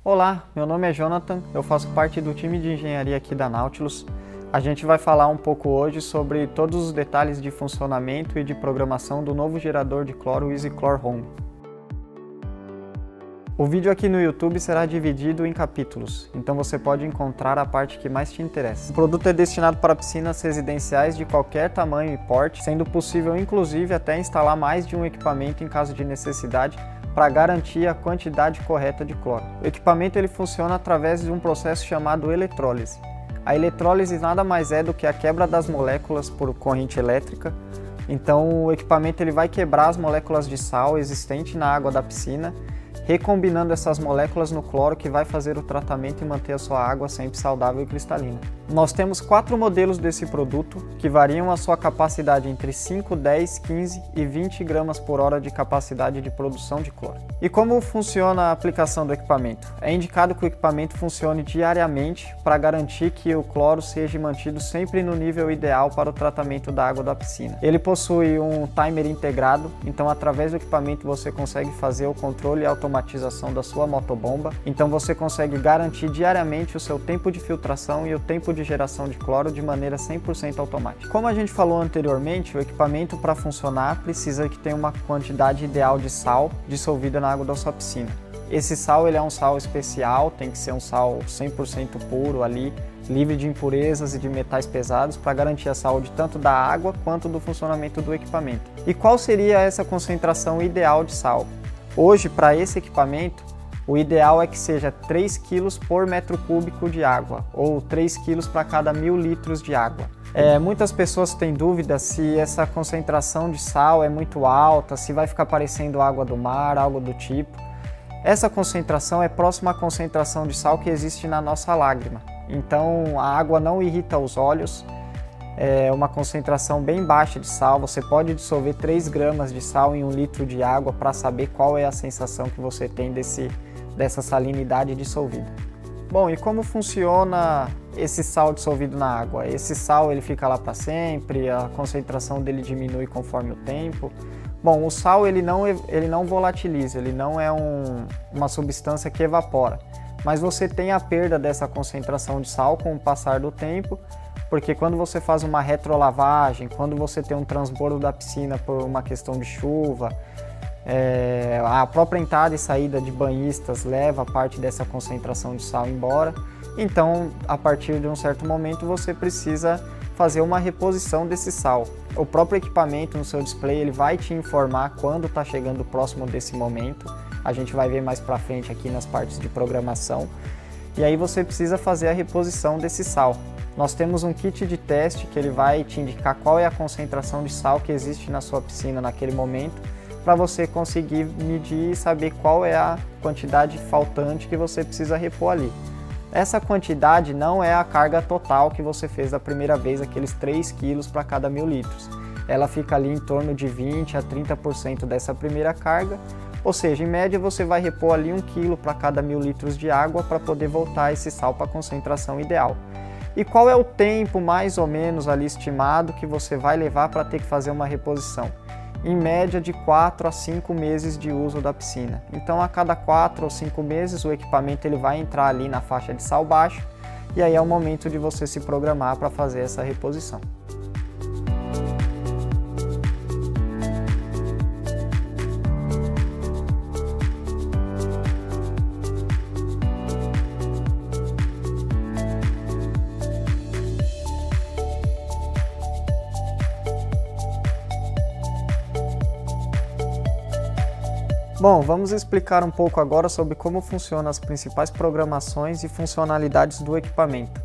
Olá, meu nome é Jonathan, eu faço parte do time de engenharia aqui da Nautilus. A gente vai falar um pouco hoje sobre todos os detalhes de funcionamento e de programação do novo gerador de cloro EasyChlor Home. O vídeo aqui no YouTube será dividido em capítulos, então você pode encontrar a parte que mais te interessa. O produto é destinado para piscinas residenciais de qualquer tamanho e porte, sendo possível inclusive até instalar mais de um equipamento em caso de necessidade, para garantir a quantidade correta de cloro. O equipamento ele funciona através de um processo chamado eletrólise. A eletrólise nada mais é do que a quebra das moléculas por corrente elétrica. Então o equipamento ele vai quebrar as moléculas de sal existentes na água da piscina, recombinando essas moléculas no cloro, que vai fazer o tratamento e manter a sua água sempre saudável e cristalina. Nós temos 4 modelos desse produto, que variam a sua capacidade entre 5, 10, 15 e 20 gramas por hora de capacidade de produção de cloro. E como funciona a aplicação do equipamento? É indicado que o equipamento funcione diariamente para garantir que o cloro seja mantido sempre no nível ideal para o tratamento da água da piscina. Ele possui um timer integrado, então através do equipamento você consegue fazer o controle e automatização da sua motobomba, então você consegue garantir diariamente o seu tempo de filtração e o tempo de geração de cloro de maneira 100% automática. Como a gente falou anteriormente, o equipamento para funcionar precisa que tenha uma quantidade ideal de sal dissolvida na água da sua piscina. Esse sal ele é um sal especial, tem que ser um sal 100% puro ali, livre de impurezas e de metais pesados, para garantir a saúde tanto da água quanto do funcionamento do equipamento. E qual seria essa concentração ideal de sal? Hoje, para esse equipamento, o ideal é que seja 3 kg por metro cúbico de água, ou 3 kg para cada 1000 litros de água. Muitas pessoas têm dúvida se essa concentração de sal é muito alta, se vai ficar parecendo água do mar, algo do tipo. Essa concentração é próxima à concentração de sal que existe na nossa lágrima. Então a água não irrita os olhos, é uma concentração bem baixa de sal. Você pode dissolver 3 gramas de sal em 1 litro de água para saber qual é a sensação que você tem dessa salinidade dissolvida. Bom, e como funciona esse sal dissolvido na água? Esse sal ele fica lá para sempre, a concentração dele diminui conforme o tempo. Bom, o sal ele não volatiliza, ele não é uma substância que evapora, mas você tem a perda dessa concentração de sal com o passar do tempo, porque quando você faz uma retrolavagem, quando você tem um transbordo da piscina por uma questão de chuva, a própria entrada e saída de banhistas leva parte dessa concentração de sal embora. Então, a partir de um certo momento, você precisa fazer uma reposição desse sal. O próprio equipamento no seu display ele vai te informar quando está chegando próximo desse momento. A gente vai ver mais para frente aqui nas partes de programação. E aí você precisa fazer a reposição desse sal. Nós temos um kit de teste que ele vai te indicar qual é a concentração de sal que existe na sua piscina naquele momento, para você conseguir medir e saber qual é a quantidade faltante que você precisa repor ali. Essa quantidade não é a carga total que você fez da primeira vez, aqueles 3 kg para cada 1000 litros. Ela fica ali em torno de 20 a 30% dessa primeira carga, ou seja, em média você vai repor ali 1 kg para cada 1000 litros de água para poder voltar esse sal para a concentração ideal. E qual é o tempo mais ou menos ali estimado que você vai levar para ter que fazer uma reposição? Em média de 4 a 5 meses de uso da piscina. Então a cada 4 ou 5 meses o equipamento ele vai entrar ali na faixa de sal baixo, e aí é o momento de você se programar para fazer essa reposição. Bom, vamos explicar um pouco agora sobre como funcionam as principais programações e funcionalidades do equipamento.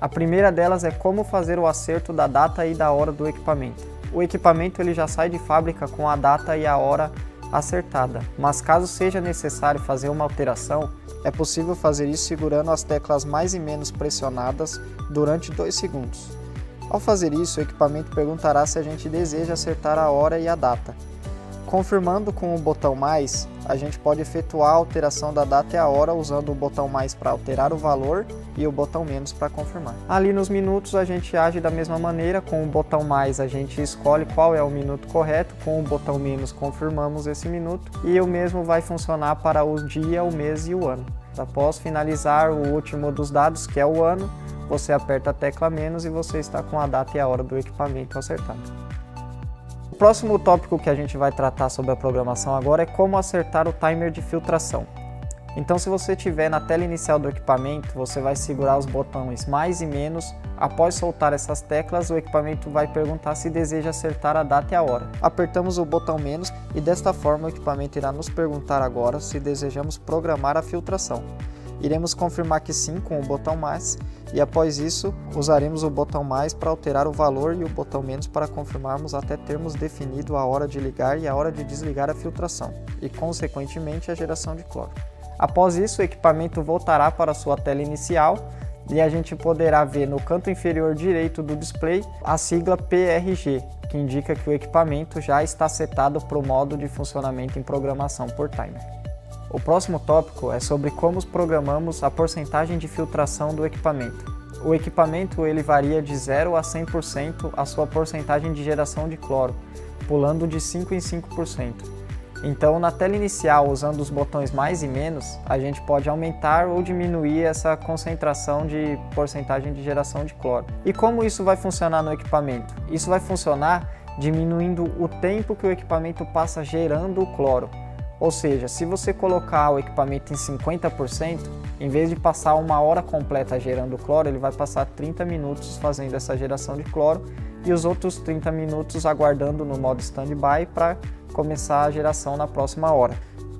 A primeira delas é como fazer o acerto da data e da hora do equipamento. O equipamento ele já sai de fábrica com a data e a hora acertada, mas caso seja necessário fazer uma alteração, é possível fazer isso segurando as teclas mais e menos pressionadas durante 2 segundos. Ao fazer isso, o equipamento perguntará se a gente deseja acertar a hora e a data. Confirmando com o botão mais, a gente pode efetuar a alteração da data e a hora usando o botão mais para alterar o valor e o botão menos para confirmar. Ali nos minutos a gente age da mesma maneira, com o botão mais a gente escolhe qual é o minuto correto, com o botão menos confirmamos esse minuto, e o mesmo vai funcionar para o dia, o mês e o ano. Após finalizar o último dos dados, que é o ano, você aperta a tecla menos e você está com a data e a hora do equipamento acertado. O próximo tópico que a gente vai tratar sobre a programação agora é como acertar o timer de filtração. Então, se você estiver na tela inicial do equipamento, você vai segurar os botões mais e menos. Após soltar essas teclas, o equipamento vai perguntar se deseja acertar a data e a hora. Apertamos o botão menos e desta forma o equipamento irá nos perguntar agora se desejamos programar a filtração. Iremos confirmar que sim com o botão mais e após isso usaremos o botão mais para alterar o valor e o botão menos para confirmarmos até termos definido a hora de ligar e a hora de desligar a filtração e consequentemente a geração de cloro. Após isso, o equipamento voltará para a sua tela inicial e a gente poderá ver no canto inferior direito do display a sigla PRG, que indica que o equipamento já está setado para o modo de funcionamento em programação por timer. O próximo tópico é sobre como programamos a porcentagem de filtração do equipamento. O equipamento ele varia de 0 a 100% a sua porcentagem de geração de cloro, pulando de 5 em 5%. Então, na tela inicial, usando os botões mais e menos, a gente pode aumentar ou diminuir essa concentração de porcentagem de geração de cloro. E como isso vai funcionar no equipamento? Isso vai funcionar diminuindo o tempo que o equipamento passa gerando o cloro. Ou seja, se você colocar o equipamento em 50%, em vez de passar 1 hora completa gerando cloro, ele vai passar 30 minutos fazendo essa geração de cloro e os outros 30 minutos aguardando no modo standby para começar a geração na próxima hora.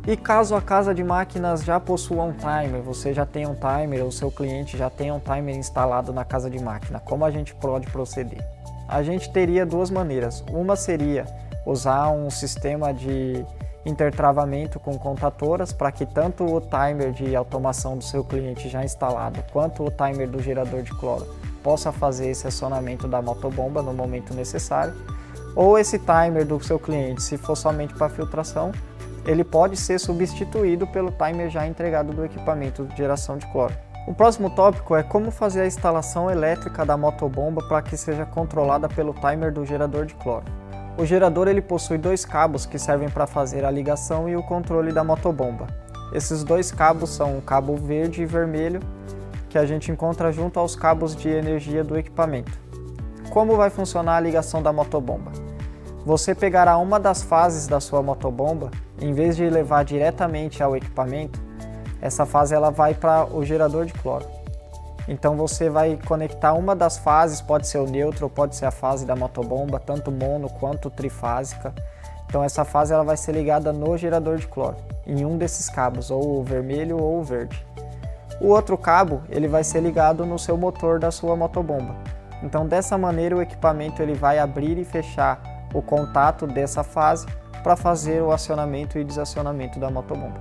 E caso a casa de máquinas já possua um timer, você já tem um timer ou seu cliente já tem um timer instalado na casa de máquina, como a gente pode proceder? A gente teria duas maneiras. Uma seria usar um sistema de intertravamento com contatoras para que tanto o timer de automação do seu cliente já instalado quanto o timer do gerador de cloro possa fazer esse acionamento da motobomba no momento necessário. Ou esse timer do seu cliente, se for somente para filtração, ele pode ser substituído pelo timer já entregado do equipamento de geração de cloro. O próximo tópico é como fazer a instalação elétrica da motobomba para que seja controlada pelo timer do gerador de cloro. O gerador ele possui 2 cabos que servem para fazer a ligação e o controle da motobomba. Esses 2 cabos são o cabo verde e vermelho, que a gente encontra junto aos cabos de energia do equipamento. Como vai funcionar a ligação da motobomba? Você pegará uma das fases da sua motobomba, em vez de levar diretamente ao equipamento, essa fase ela vai para o gerador de cloro. Então você vai conectar uma das fases, pode ser o neutro ou pode ser a fase da motobomba, tanto mono quanto trifásica. Então essa fase ela vai ser ligada no gerador de cloro, em um desses cabos, ou o vermelho ou o verde. O outro cabo ele vai ser ligado no seu motor da sua motobomba. Então dessa maneira o equipamento ele vai abrir e fechar o contato dessa fase para fazer o acionamento e desacionamento da motobomba.